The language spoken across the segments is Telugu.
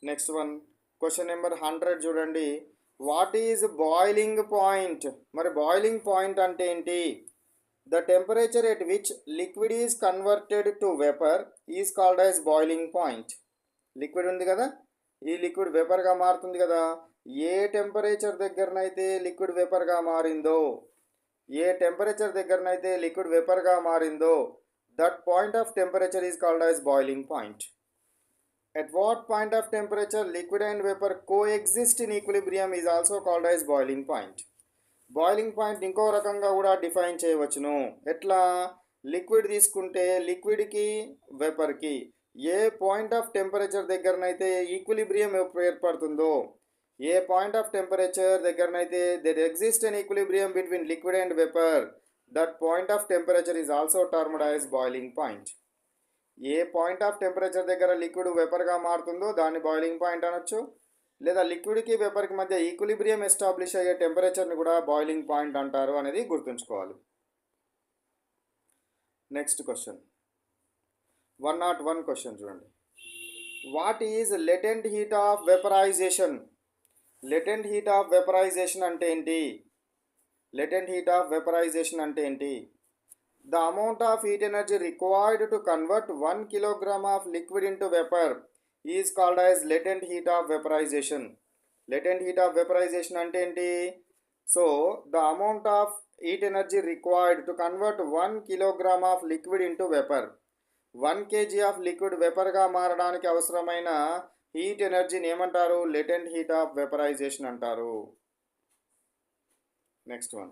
నెక్స్ట్ వన్, క్వశ్చన్ నెంబర్ 100 చూడండి. What is boiling point? మరి బాయిలింగ్ పాయింట్ అంటే ఏంటి? The temperature at which liquid is converted to vapour is called as boiling point. Liquid ఉంది కదా, ఈ లిక్విడ్ వేపర్గా మారుతుంది కదా. ఏ టెంపరేచర్ దగ్గరనైతే లిక్విడ్ వేపర్గా మారిందో, ఏ టెంపరేచర్ దగ్గరనైతే లిక్విడ్ వేపర్గా మారిందో, that point of temperature is called as boiling point. At what point of temperature liquid and vapor coexist in equilibrium is also called as boiling point. Boiling point ఇంకో రకంగా కూడా డిఫైన్ చేయవచ్చును. ఎట్లా? లిక్విడ్ తీసుకుంటే లిక్విడ్కి వేపర్కి ఏ పాయింట్ ఆఫ్ టెంపరేచర్ దగ్గరనైతే ఈక్విలిబ్రియం ఏర్పడుతుందో, ఏ పాయింట్ ఆఫ్ టెంపరేచర్ దగ్గరనైతే there exist an equilibrium between liquid and vapour, that point of temperature is also termed as boiling point. ఏ పాయింట్ ఆఫ్ టెంపరేచర్ దగ్గర లిక్విడ్ వేపర్గా మారుతుందో దాన్ని బాయిలింగ్ పాయింట్ అనొచ్చు, లేదా లిక్విడ్కి వేపర్కి మధ్య ఈక్విలిబ్రియం ఎస్టాబ్లిష్ అయ్యే టెంపరేచర్ని కూడా బాయిలింగ్ పాయింట్ అంటారు అనేది గుర్తుంచుకోవాలి. నెక్స్ట్ క్వశ్చన్ 101 క్వశ్చన్ చూడండి. What is latent heat of vaporization? Latent heat of vaporization అంటే ఏంటి? లెటెంట్ హీట్ ఆఫ్ వెపరైజేషన్ అంటే ఏంటి? The amount of heat energy required to convert 1 kilogram of liquid into vapor is called as latent heat of vaporization. Latent heat of vaporization అంటే ఏంటి? So, the amount of heat energy required to convert 1 kilogram of liquid into vapor. 1 kg of liquid వేపర్గా మారడానికి అవసరమైన హీట్ ఎనర్జీని ఏమంటారు? latent heat of vaporization అంటారు. Next one,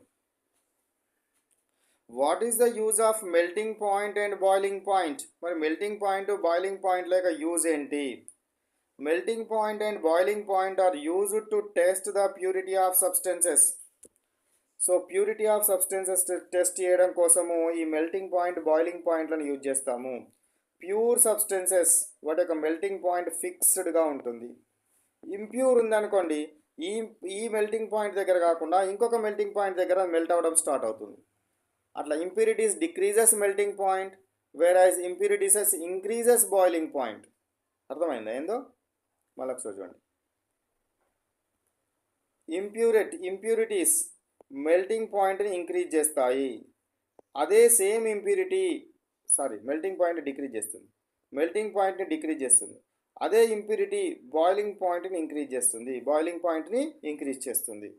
what is the use of melting point and boiling point? మరి మెల్టింగ్ పాయింట్ బాయిలింగ్ పాయింట్ లేక యూజ్ ఏంటి? Melting point and boiling point are used to test the purity of substances. So purity of substances test చేయడం కోసము ఈ మెల్టింగ్ పాయింట్ బాయిలింగ్ పాయింట్లను యూజ్ చేస్తాము. ప్యూర్ సబ్స్టెన్సెస్ వాటి యొక్క మెల్టింగ్ పాయింట్ ఫిక్స్డ్గా ఉంటుంది. ఇంప్యూర్ ఉందనుకోండి, ఈ ఈ మెల్టింగ్ పాయింట్ దగ్గర కాకుండా ఇంకొక మెల్టింగ్ పాయింట్ దగ్గర మెల్ట్ అవ్వడం స్టార్ట్ అవుతుంది. అట్లా impurities decreases melting point, whereas impurities increases boiling point. అర్థమైందా ఏందో? మళ్ళీ ఒకసారి చూడండి. ఇంప్యూరిటీస్ మెల్టింగ్ పాయింట్ని ఇంక్రీజ్ చేస్తాయి. అదే సేమ్ మెల్టింగ్ పాయింట్ డిక్రీజ్ చేస్తుంది, మెల్టింగ్ పాయింట్ని డిక్రీజ్ చేస్తుంది. అదే ఇంప్యూరిటీ బాయిలింగ్ పాయింట్ని ఇంక్రీజ్ చేస్తుంది, బాయిలింగ్ పాయింట్ని ఇంక్రీజ్ చేస్తుంది.